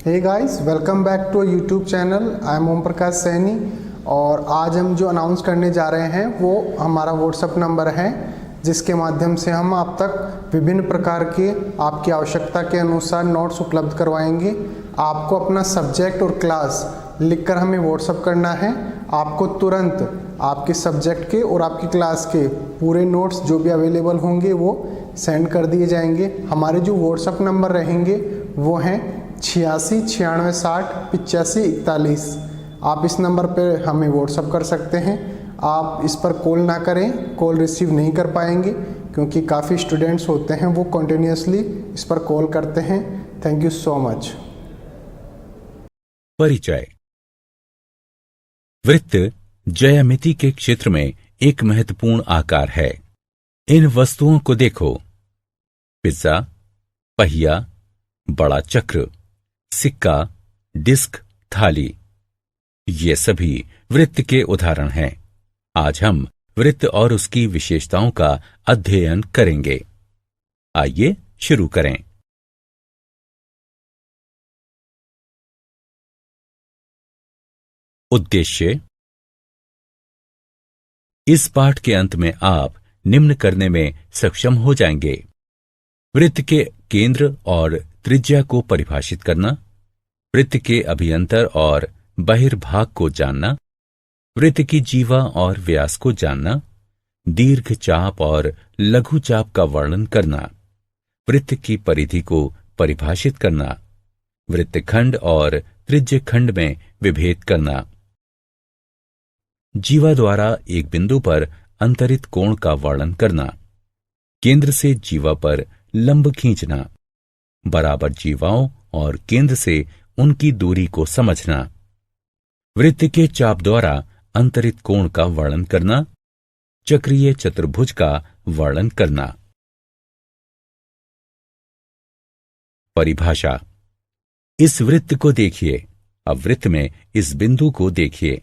Hey guys, welcome back to YouTube channel. I am Om Prakash Saini और आज हम जो अनाउंस करने जा रहे हैं वो हमारा व्हाट्सएप नंबर है, जिसके माध्यम से हम आप तक विभिन्न प्रकार के आपकी आवश्यकता के अनुसार नोट्स उपलब्ध करवाएंगे। आपको अपना सब्जेक्ट और क्लास लिखकर हमें व्हाट्सएप करना है। आपको तुरंत आपके सब्जेक्ट के और आपकी क्लास के पूरे नोट्स जो भी अवेलेबल होंगे वो सेंड कर दिए जाएंगे। हमारे जो व्हाट्सएप नंबर रहेंगे वो हैं 86 96 60 85 41। आप इस नंबर पर हमें व्हाट्सएप कर सकते हैं। आप इस पर कॉल ना करें, कॉल रिसीव नहीं कर पाएंगे क्योंकि काफ़ी स्टूडेंट्स होते हैं वो कंटिन्यूसली इस पर कॉल करते हैं। Thank you so much. परिचय। वृत्त ज्यामिति के क्षेत्र में एक महत्वपूर्ण आकार है। इन वस्तुओं को देखो, पिज्जा, पहिया, बड़ा चक्र, सिक्का, डिस्क, थाली, ये सभी वृत्त के उदाहरण हैं। आज हम वृत्त और उसकी विशेषताओं का अध्ययन करेंगे। आइए शुरू करें। उद्देश्य। इस पाठ के अंत में आप निम्न करने में सक्षम हो जाएंगे: वृत्त के केंद्र और त्रिज्या को परिभाषित करना, वृत्त के अभियंतर और बहिर्भाग को जानना, वृत्त की जीवा और व्यास को जानना, दीर्घ चाप और लघु चाप का वर्णन करना, वृत्त की परिधि को परिभाषित करना, वृत्तखंड और त्रिज्य खंड में विभेद करना, जीवा द्वारा एक बिंदु पर अंतरित कोण का वर्णन करना, केंद्र से जीवा पर लंब खींचना, बराबर जीवाओं और केंद्र से उनकी दूरी को समझना, वृत्त के चाप द्वारा अंतरित कोण का वर्णन करना, चक्रीय चतुर्भुज का वर्णन करना। परिभाषा। इस वृत्त को देखिए। अब वृत्त में इस बिंदु को देखिए।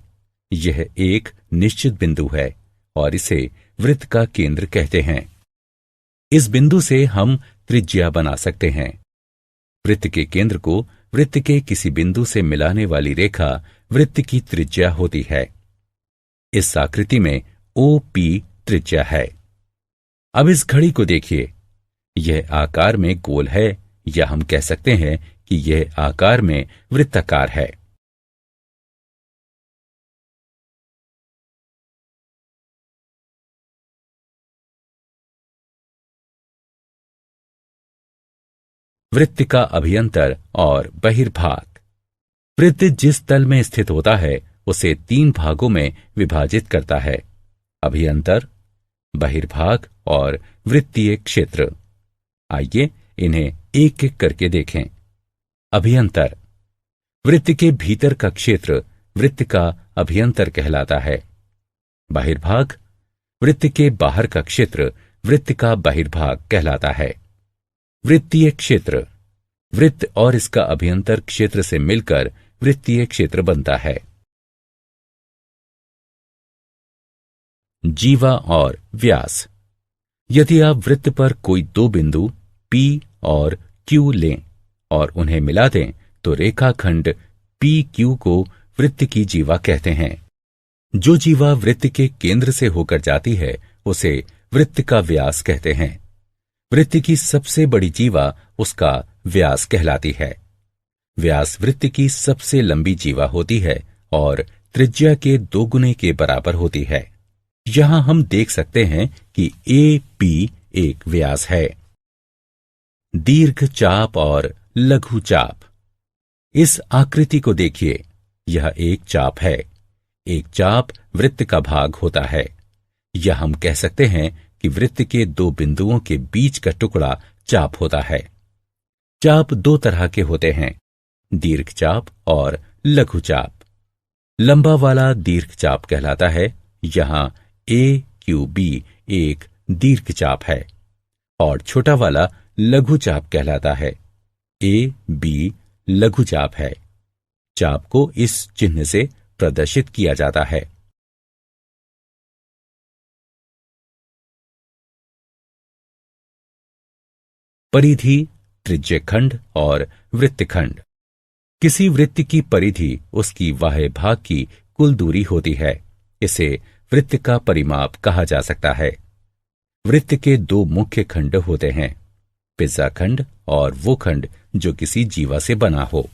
यह एक निश्चित बिंदु है और इसे वृत्त का केंद्र कहते हैं। इस बिंदु से हम त्रिज्या बना सकते हैं। वृत्त के केंद्र को वृत्त के किसी बिंदु से मिलाने वाली रेखा वृत्त की त्रिज्या होती है। इस आकृति में OP त्रिज्या है। अब इस घड़ी को देखिए। यह आकार में गोल है, या हम कह सकते हैं कि यह आकार में वृत्ताकार है। वृत्त का अभियंतर और बहिर्भाग। वृत्त जिस तल में स्थित होता है उसे 3 भागों में विभाजित करता है: अभियंतर, बहिर्भाग और वृत्तीय क्षेत्र। आइए इन्हें एक एक करके देखें। अभियंतर। वृत्त के भीतर का क्षेत्र वृत्त का अभियंतर कहलाता है। बहिर्भाग। वृत्त के बाहर का क्षेत्र वृत्त का बहिर्भाग कहलाता है। वृत्तीय क्षेत्र। वृत्त और इसका अभियंतर क्षेत्र से मिलकर वृत्तीय क्षेत्र बनता है। जीवा और व्यास। यदि आप वृत्त पर कोई 2 बिंदु P और Q लें और उन्हें मिला दें तो रेखाखंड PQ को वृत्त की जीवा कहते हैं। जो जीवा वृत्त के केंद्र से होकर जाती है उसे वृत्त का व्यास कहते हैं। वृत्त की सबसे बड़ी जीवा उसका व्यास कहलाती है। व्यास वृत्त की सबसे लंबी जीवा होती है और त्रिज्या के 2 गुने के बराबर होती है। यहां हम देख सकते हैं कि AP एक व्यास है। दीर्घ चाप और लघु चाप। इस आकृति को देखिए। यह एक चाप है। एक चाप वृत्त का भाग होता है, या हम कह सकते हैं कि वृत्त के 2 बिंदुओं के बीच का टुकड़ा चाप होता है। चाप 2 तरह के होते हैं: दीर्घ चाप और लघु चाप। लंबा वाला दीर्घ चाप कहलाता है। यहां AQB एक दीर्घ चाप है, और छोटा वाला लघु चाप कहलाता है। AB लघु चाप है। चाप को इस चिन्ह से प्रदर्शित किया जाता है। परिधि, त्रिज्यखंड और वृत्तखंड। किसी वृत्त की परिधि उसकी बाह्य भाग की कुल दूरी होती है। इसे वृत्त का परिमाप कहा जा सकता है। वृत्त के दो मुख्य खंड होते हैं, पिज्जा खंड और वो खंड जो किसी जीवा से बना हो।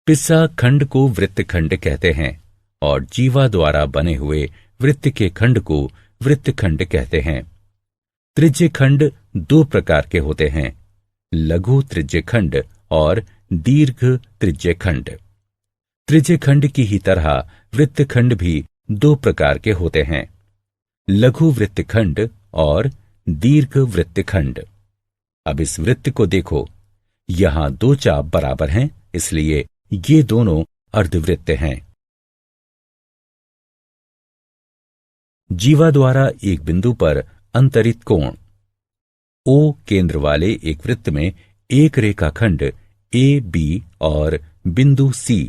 पिज्जा खंड को वृत्त खंड कहते हैं और जीवा द्वारा बने हुए वृत्त के खंड को वृत्त खंड कहते हैं। त्रिज्य खंड दो प्रकार के होते हैं, लघु त्रिज्य खंड और दीर्घ त्रिज्य खंड। त्रिज्य खंड की ही तरह वृत्त खंड भी दो प्रकार के होते हैं, लघु वृत्त खंड और दीर्घ वृत्त खंड। अब इस वृत्त को देखो, यहां दो चाप बराबर हैं, इसलिए ये दोनों अर्धवृत्त हैं। जीवा द्वारा एक बिंदु पर अंतरित कोण ओ केंद्र वाले एक वृत्त में एक रेखाखंड ए बी और बिंदु सी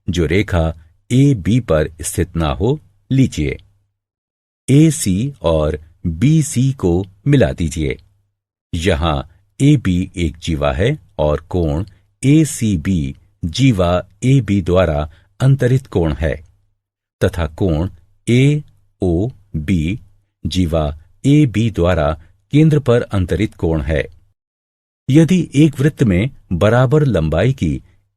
जो रेखा ए बी पर स्थित ना हो लीजिए। ए सी और बी सी को मिला दीजिए। यहां ए बी एक जीवा है और कोण ए सी बी जीवा ए बी द्वारा अंतरित कोण है तथा कोण ए ओ बी जीवा ए बी द्वारा केंद्र पर अंतरित कोण है। यदि एक वृत्त में बराबर लंबाई की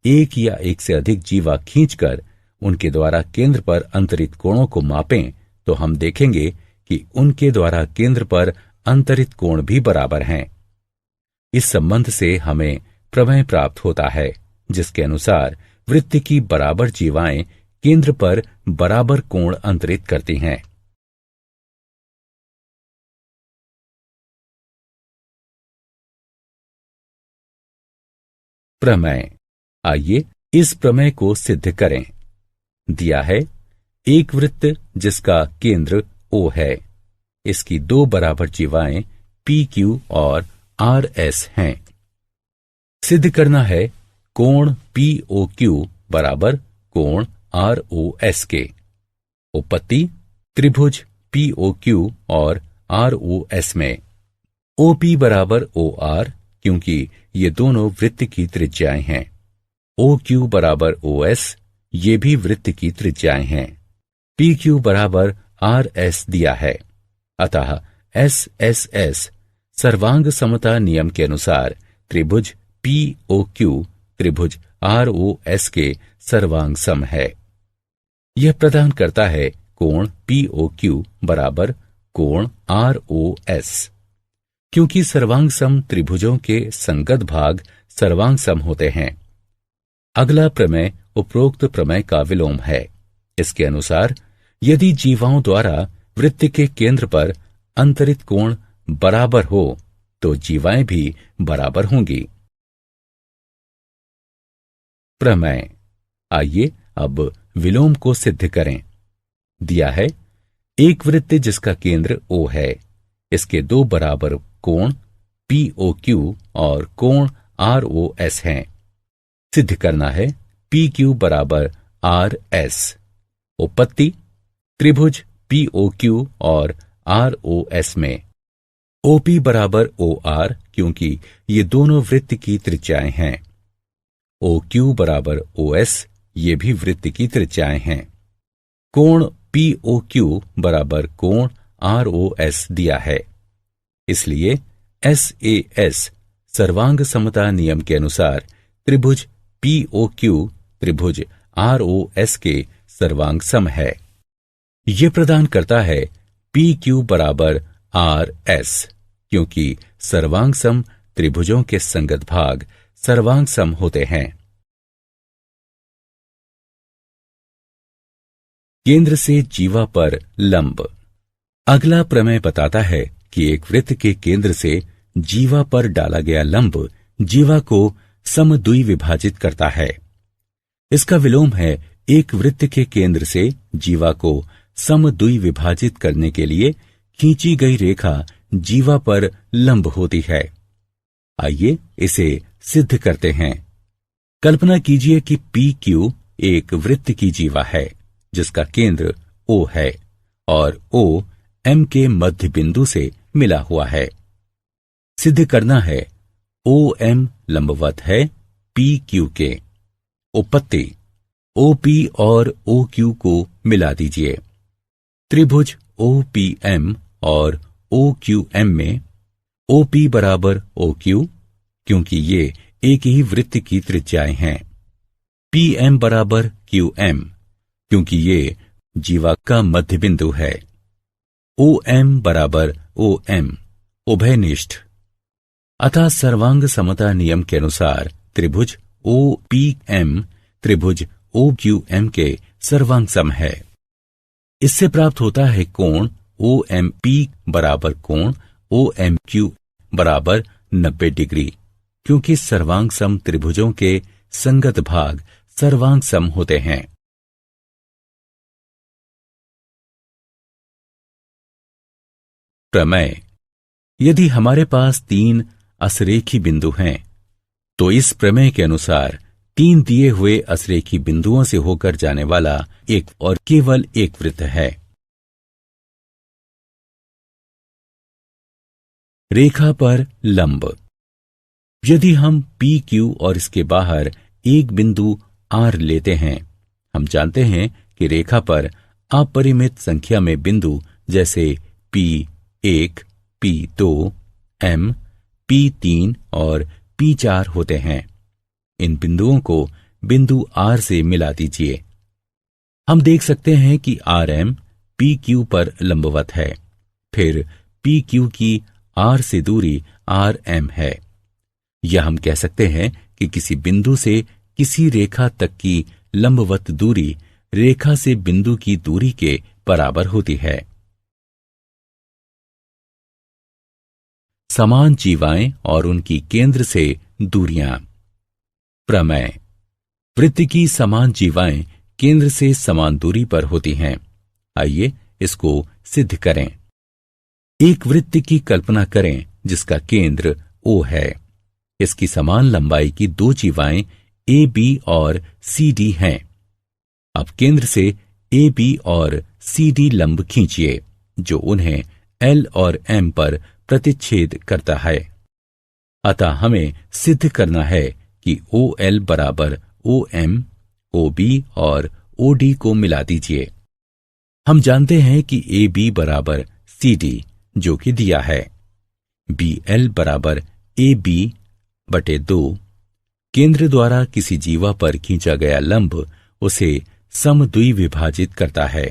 एक या एक से अधिक जीवा खींचकर उनके द्वारा केंद्र पर अंतरित कोणों को मापें तो हम देखेंगे कि उनके द्वारा केंद्र पर अंतरित कोण भी बराबर हैं। इस संबंध से हमें प्रमेय प्राप्त होता है जिसके अनुसार वृत्त की बराबर जीवाएं केंद्र पर बराबर कोण अंतरित करती हैं। प्रमेय। आइए इस प्रमेय को सिद्ध करें। दिया है एक वृत्त जिसका केंद्र O है, इसकी दो बराबर जीवाएं PQ और RS हैं। सिद्ध करना है कोण POQ बराबर कोण ROS के। उपपत्ति त्रिभुज POQ और ROS में OP बराबर OR क्योंकि ये दोनों वृत्त की त्रिज्याएं हैं। OQ बराबर OS ये भी वृत्त की त्रिज्याएं हैं। PQ बराबर RS दिया है, अतः SSS सर्वांग समता नियम के अनुसार त्रिभुज POQ त्रिभुज ROS के सर्वांग सम है। यह प्रदान करता है कोण POQ बराबर कोण ROS। क्योंकि सर्वांग सम त्रिभुजों के संगत भाग सर्वांग सम होते हैं। अगला प्रमेय उपरोक्त प्रमेय का विलोम है। इसके अनुसार यदि जीवाओं द्वारा वृत्त के केंद्र पर अंतरित कोण बराबर हो तो जीवाएं भी बराबर होंगी। प्रमेय। आइए अब विलोम को सिद्ध करें। दिया है एक वृत्त जिसका केंद्र O है, इसके दो बराबर कोण POQ और कोण ROS हैं। सिद्ध करना है PQ बराबर RS। उपपत्ति त्रिभुज POQ और ROS में OP बराबर OR क्योंकि ये दोनों वृत्त की त्रिज्याएं हैं। OQ बराबर OS ये भी वृत्त की त्रिज्याएं हैं। कोण POQ बराबर कोण ROS दिया है, इसलिए SAS सर्वांग समता नियम के अनुसार त्रिभुज POQ त्रिभुज ROS के सर्वांग सम है। यह प्रदान करता है PQ बराबर RS क्योंकि सर्वांग सम त्रिभुजों के संगत भाग सर्वांग सम होते हैं। केंद्र से जीवा पर लंब। अगला प्रमेय बताता है कि एक वृत्त के केंद्र से जीवा पर डाला गया लंब जीवा को समद्वि विभाजित करता है। इसका विलोम है एक वृत्त के केंद्र से जीवा को समद्वि विभाजित करने के लिए खींची गई रेखा जीवा पर लंब होती है। आइए इसे सिद्ध करते हैं। कल्पना कीजिए कि PQ एक वृत्त की जीवा है जिसका केंद्र O है और O M के मध्य बिंदु से मिला हुआ है। सिद्ध करना है OM लंबवत है PQ के। उपपत्ति OP और OQ को मिला दीजिए। त्रिभुज OPM और OQM में OP बराबर OQ, क्योंकि ये एक ही वृत्त की त्रिज्याएं हैं। PM बराबर QM, क्योंकि ये जीवा का मध्य बिंदु है। OM बराबर OM, उभयनिष्ठ। अतः सर्वांग समता नियम के अनुसार त्रिभुज OPM त्रिभुज OQM के सर्वांग सम है। इससे प्राप्त होता है कोण OMP बराबर कोण OMQ बराबर 90 डिग्री, क्योंकि सर्वांग सम त्रिभुजों के संगत भाग सर्वांग सम होते हैं। प्रमेय। यदि हमारे पास 3 असरेखी बिंदु हैं, तो इस प्रमेय के अनुसार 3 दिए हुए असरेखी बिंदुओं से होकर जाने वाला एक और केवल एक वृत्त है। रेखा पर लंब। यदि हम PQ और इसके बाहर एक बिंदु R लेते हैं, हम जानते हैं कि रेखा पर अपरिमित संख्या में बिंदु जैसे P1, P2, M, P3 और P4 होते हैं। इन बिंदुओं को बिंदु R से मिला दीजिए। हम देख सकते हैं कि RM PQ पर लंबवत है, फिर PQ की R से दूरी RM है। या हम कह सकते हैं कि किसी बिंदु से किसी रेखा तक की लंबवत दूरी रेखा से बिंदु की दूरी के बराबर होती है। समान जीवाएं और उनकी केंद्र से दूरियां। प्रमेय। वृत्त की समान जीवाएं केंद्र से समान दूरी पर होती हैं। आइए इसको सिद्ध करें। एक वृत्त की कल्पना करें जिसका केंद्र O है। इसकी समान लंबाई की 2 जीवाएं AB और CD हैं। अब केंद्र से AB और CD लंब खींचिए, जो उन्हें L और M पर प्रतिच्छेद करता है। अतः हमें सिद्ध करना है कि OL बराबर OM, OB और OD को मिला दीजिए। हम जानते हैं कि AB बराबर CD, जो कि दिया है। BL बराबर AB बटे 2। केंद्र द्वारा किसी जीवा पर खींचा गया लंब उसे समद्विभाजित करता है।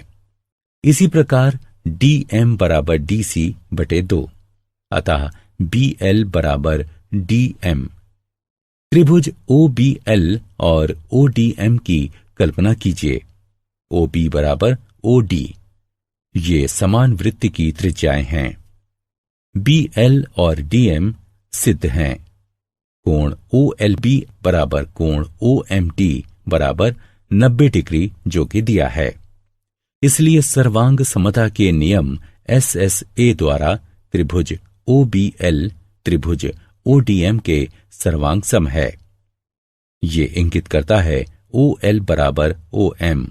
इसी प्रकार DM बराबर DC बटे 2। अतः BL बराबर DM। त्रिभुज OBL और ODM की कल्पना कीजिए। OB बराबर OD। ये समान वृत्त की त्रिज्याएं हैं। BL और DM सिद्ध हैं। कोण OLB बराबर कोण OMT बराबर 90 डिग्री, जो कि दिया है। इसलिए सर्वांग समता के नियम SSA द्वारा त्रिभुज OBL त्रिभुज ODM के सर्वांग सम है। ये इंगित करता है OL बराबर OM।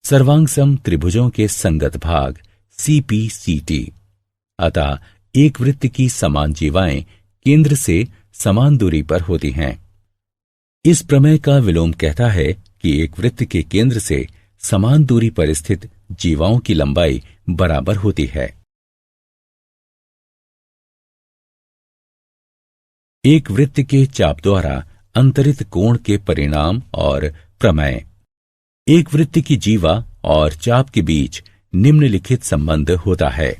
सर्वांग सम त्रिभुजों के संगत भाग CPCT। अतः एक वृत्त की समान जीवाएं केंद्र से समान दूरी पर होती हैं। इस प्रमेय का विलोम कहता है कि एक वृत्त के केंद्र से समान दूरी पर स्थित जीवाओं की लंबाई बराबर होती है। एक वृत्त के चाप द्वारा अंतरित कोण के परिणाम और प्रमेय। एक वृत्त की जीवा और चाप के बीच निम्नलिखित संबंध होता है।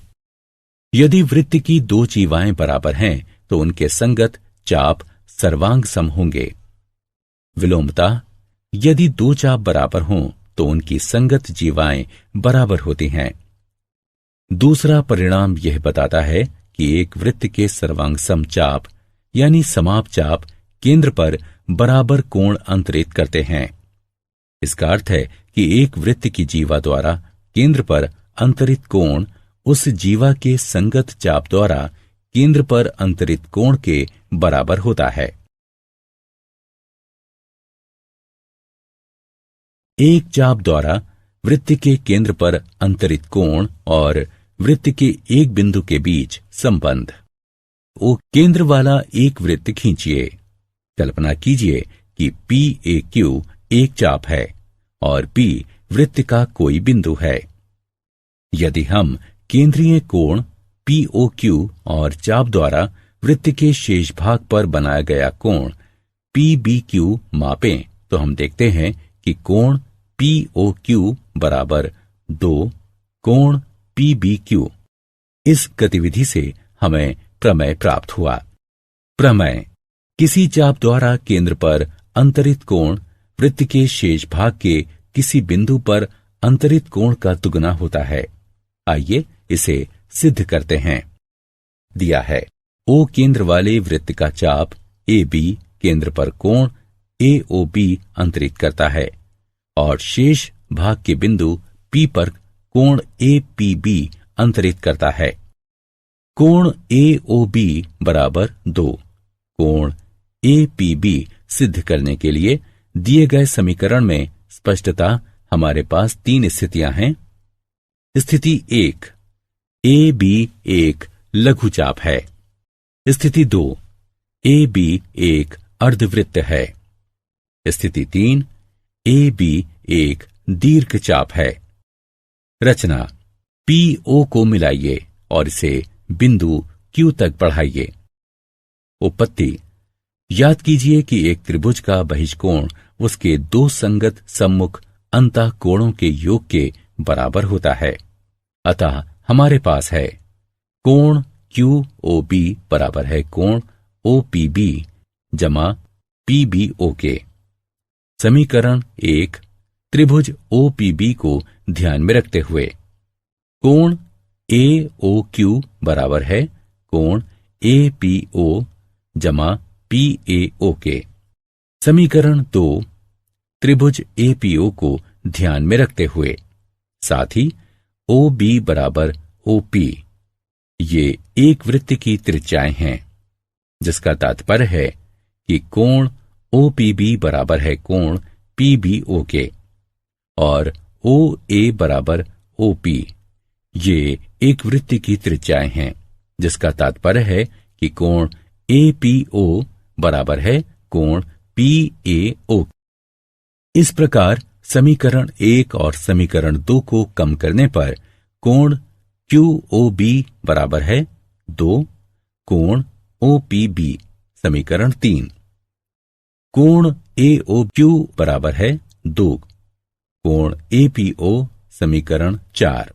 यदि वृत्त की 2 जीवाएं बराबर हैं, तो उनके संगत चाप सर्वांग सम होंगे। विलोमतः यदि 2 चाप बराबर हों, तो उनकी संगत जीवाएं बराबर होती हैं। दूसरा परिणाम यह बताता है कि एक वृत्त के सर्वांग सम चाप यानी समाप चाप केंद्र पर बराबर कोण अंतरित करते हैं। इसका अर्थ है कि एक वृत्त की जीवा द्वारा केंद्र पर अंतरित कोण उस जीवा के संगत चाप द्वारा केंद्र पर अंतरित कोण के बराबर होता है। एक चाप द्वारा वृत्त के केंद्र पर अंतरित कोण और वृत्त के एक बिंदु के बीच संबंध। ओ केंद्र वाला एक वृत्त खींचिए। कल्पना कीजिए कि PAQ एक चाप है और P वृत्त का कोई बिंदु है। यदि हम केंद्रीय कोण POQ और चाप द्वारा वृत्त के शेष भाग पर बनाया गया कोण PBQ मापें तो हम देखते हैं कि कोण POQ बराबर 2 कोण PBQ। इस गतिविधि से हमें प्रमेय प्राप्त हुआ। प्रमेय: किसी चाप द्वारा केंद्र पर अंतरित कोण वृत्त के शेष भाग के किसी बिंदु पर अंतरित कोण का दुगना होता है। आइए इसे सिद्ध करते हैं। दिया है O केंद्र वाले वृत्त का चाप AB केंद्र पर कोण AOB अंतरित करता है और शेष भाग के बिंदु P पर कोण APB अंतरित करता है। कोण AOB बराबर 2 कोण APB सिद्ध करने के लिए दिए गए समीकरण में स्पष्टता हमारे पास 3 स्थितियां हैं। स्थिति 1, AB एक लघु चाप है। स्थिति 2, AB एक अर्धवृत्त है। स्थिति 3, AB एक दीर्घ चाप है। रचना: PO को मिलाइए और इसे बिंदु Q तक बढ़ाइए। उत्पत्ति: याद कीजिए कि एक त्रिभुज का बहिष्कोण उसके 2 संगत सम्मुख अंतः कोणों के योग के बराबर होता है। अतः हमारे पास है कोण QOB बराबर है कोण OPB जमा PBO। समीकरण 1 त्रिभुज OPB को ध्यान में रखते हुए कोण AOQ बराबर है कोण APO जमा PAO। समीकरण 2 त्रिभुज APO को ध्यान में रखते हुए साथ ही OB बराबर OP, ये एक वृत्त की त्रिज्याएं हैं, जिसका तात्पर्य है कि कोण OPB बराबर है कोण PBO के और OA बराबर OP, ये एक वृत्त की त्रिज्याएं हैं, जिसका तात्पर्य है कि कोण APO बराबर है कोण PAO। इस प्रकार समीकरण 1 और समीकरण 2 को कम करने पर कोण QOB बराबर है 2 कोण OPB। समीकरण 3 कोण AOQ बराबर है 2 कोण APO। समीकरण 4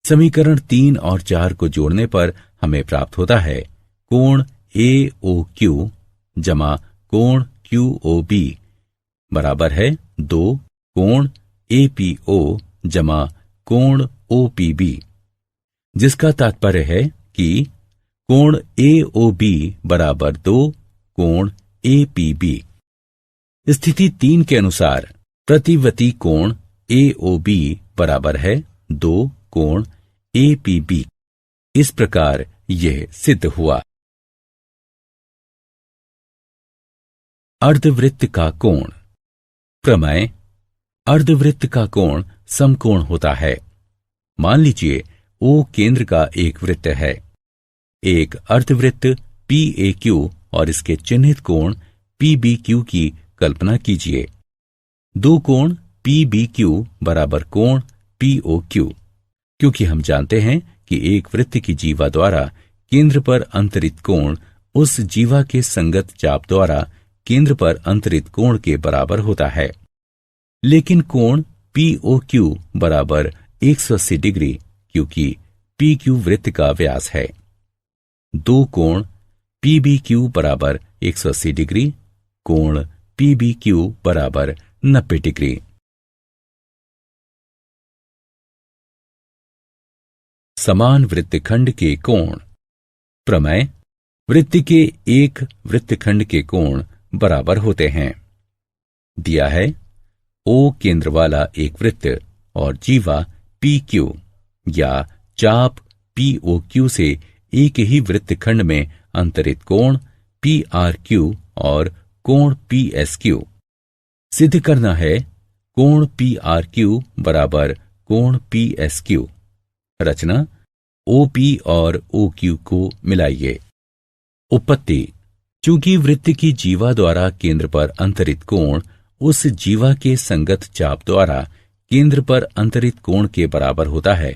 समीकरण 3 और 4 को जोड़ने पर हमें प्राप्त होता है कोण AOQ जमा कोण QOB बराबर है 2 कोण APO जमा कोण OPB, जिसका तात्पर्य है कि कोण AOB बराबर 2 कोण APB। स्थिति 3 के अनुसार प्रतिवती कोण AOB बराबर है 2 कोण APB। इस प्रकार यह सिद्ध हुआ। अर्धवृत्त का कोण। प्रमेय: अर्धवृत्त का कोण समकोण होता है। मान लीजिए O केंद्र का एक वृत्त है। एक अर्धवृत्त PAQ और इसके चिन्हित कोण PBQ की कल्पना कीजिए। 2 कोण PBQ बराबर कोण POQ, क्योंकि हम जानते हैं कि एक वृत्त की जीवा द्वारा केंद्र पर अंतरित कोण उस जीवा के संगत चाप द्वारा केंद्र पर अंतरित कोण के बराबर होता है। लेकिन कोण POQ बराबर 180 डिग्री, क्योंकि PQ वृत्त का व्यास है। 2 कोण PBQ बराबर 180 डिग्री, कोण PBQ बराबर 90 डिग्री। समान वृत्तखंड के कोण। प्रमेय: वृत्त के एक वृत्तखंड के कोण बराबर होते हैं। दिया है O केंद्र वाला एक वृत्त और जीवा PQ या चाप POQ से एक ही वृत्तखंड में अंतरित कोण PRQ और कोण PSQ। सिद्ध करना है कोण PRQ बराबर कोण PSQ। रचना: OP और OQ को मिलाइए। उत्पत्ति: चूंकि वृत्त की जीवा द्वारा केंद्र पर अंतरित कोण उस जीवा के संगत चाप द्वारा केंद्र पर अंतरित कोण के बराबर होता है।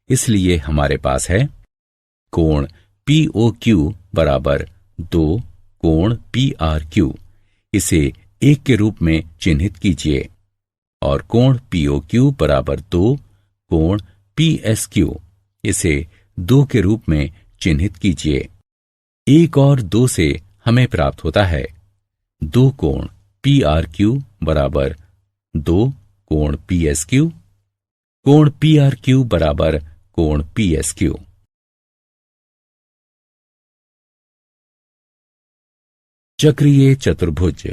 इसलिए हमारे पास है कोण POQ बराबर 2 कोण PRQ। इसे 1 के रूप में चिन्हित कीजिए। और कोण POQ बराबर 2 कोण PSQ, इसे 2 के रूप में चिन्हित कीजिए। 1 और 2 से हमें प्राप्त होता है 2 कोण PRQ बराबर 2 कोण PSQ। कोण PRQ बराबर कोण PSQ। चक्रीय चतुर्भुज।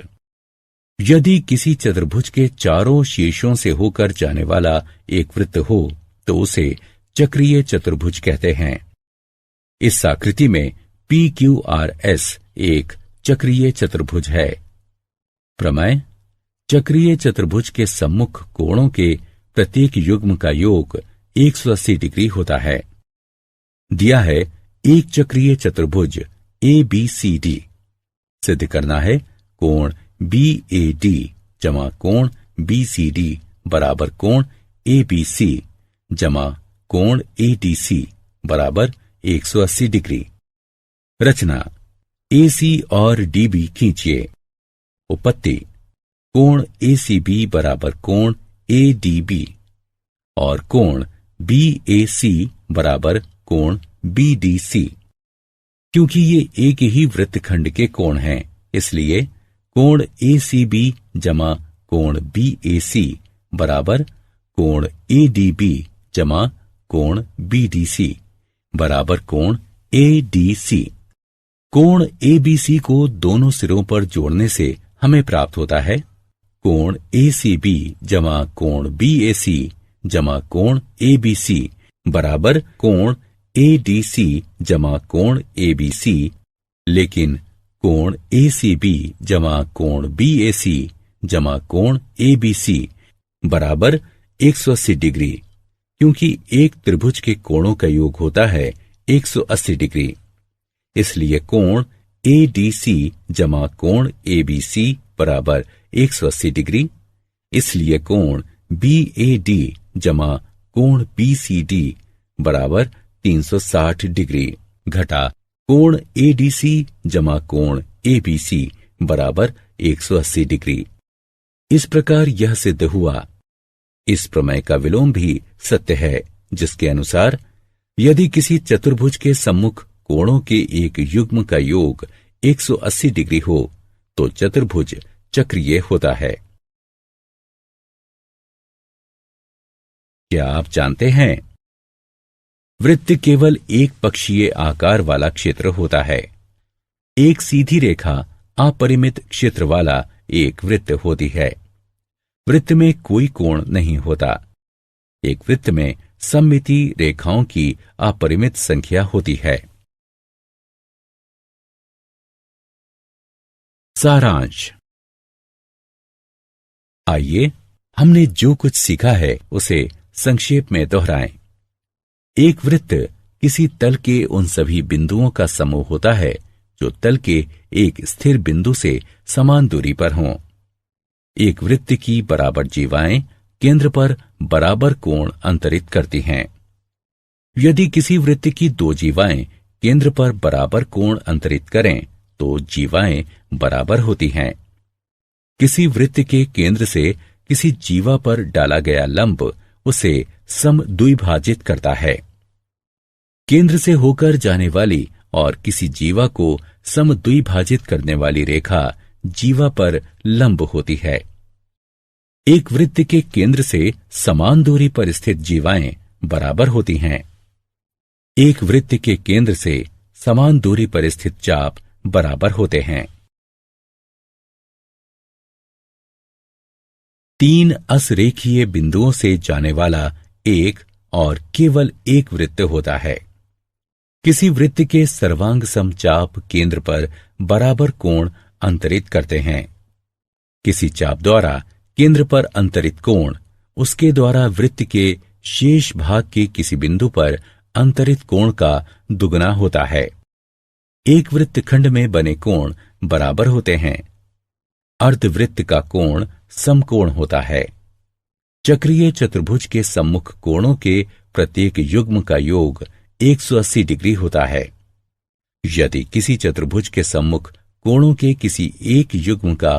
यदि किसी चतुर्भुज के चारों शीर्षों से होकर जाने वाला एक वृत्त हो तो उसे चक्रीय चतुर्भुज कहते हैं। इस आकृति में PQRS एक चक्रीय चतुर्भुज है। प्रमेय: चक्रीय चतुर्भुज के सम्मुख कोणों के प्रत्येक युग्म का योग 180 डिग्री होता है। दिया है एक चक्रीय चतुर्भुज ABCD। सिद्ध करना है कोण BAD जमा कोण BCD बराबर कोण ABC जमा कोण ADC बराबर 180 डिग्री। रचना: AC और DB खींचिए। उपपत्ति: कोण ACB बराबर कोण ADB और कोण BAC बराबर कोण BDC। क्योंकि ये एक ही वृत्तखंड के कोण हैं, इसलिए कोण ACB जमा कोण BAC बराबर कोण ADB जमा कोण BDC बराबर कोण ADC। कोण ABC को दोनों सिरों पर जोड़ने से हमें प्राप्त होता है कोण ACB जमा कोण BAC जमा कोण ABC बराबर कोण ADC जमा कोण ABC। लेकिन कोण ACB जमा कोण BAC जमा कोण ABC बराबर 180 डिग्री, क्योंकि एक त्रिभुज के कोणों का योग होता है 180 डिग्री। इसलिए कोण ADC जमा कोण ABC बराबर 180 डिग्री। इसलिए कोण BAD जमा कोण BCD बराबर 360 डिग्री घटा कोण ADC जमा कोण ABC बराबर 180 डिग्री। इस प्रकार यह सिद्ध हुआ। इस प्रमेय का विलोम भी सत्य है, जिसके अनुसार यदि किसी चतुर्भुज के सम्मुख कोणों के एक युग्म का योग 180 डिग्री हो तो चतुर्भुज चक्रीय होता है। क्या आप जानते हैं, वृत्त केवल एक पक्षीय आकार वाला क्षेत्र होता है। एक सीधी रेखा अपरिमित क्षेत्र वाला एक वृत्त होती है। वृत्त में कोई कोण नहीं होता। एक वृत्त में सममिति रेखाओं की अपरिमित संख्या होती है। सारांश। आइए हमने जो कुछ सीखा है उसे संक्षेप में दोहराएं। एक वृत्त किसी तल के उन सभी बिंदुओं का समूह होता है जो तल के एक स्थिर बिंदु से समान दूरी पर हों। एक वृत्त की बराबर जीवाएं केंद्र पर बराबर कोण अंतरित करती हैं। यदि किसी वृत्त की 2 जीवाएं केंद्र पर बराबर कोण अंतरित करें तो जीवाएं बराबर होती हैं। किसी वृत्त के केंद्र से किसी जीवा पर डाला गया लंब उसे समद्विभाजित करता है। केंद्र से होकर जाने वाली और किसी जीवा को समद्विभाजित करने वाली रेखा जीवा पर लंब होती है। एक वृत्त के केंद्र से समान दूरी पर स्थित जीवाएं बराबर होती हैं। एक वृत्त के केंद्र से समान दूरी पर स्थित चाप बराबर होते हैं। 3 असरेखीय बिंदुओं से जाने वाला एक और केवल एक वृत्त होता है। किसी वृत्त के सर्वांग समचाप केंद्र पर बराबर कोण अंतरित करते हैं। किसी चाप द्वारा केंद्र पर अंतरित कोण उसके द्वारा वृत्त के शेष भाग के किसी बिंदु पर अंतरित कोण का दुगना होता है। एक वृत्तखंड में बने कोण बराबर होते हैं। अर्धवृत्त का कोण समकोण होता है। चक्रीय चतुर्भुज के सम्मुख कोणों के प्रत्येक युग्म का योग 180 डिग्री होता है। यदि किसी चतुर्भुज के सम्मुख कोणों के किसी एक युग्म का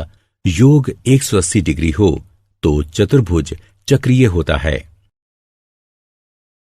योग 180 डिग्री हो तो चतुर्भुज चक्रीय होता है।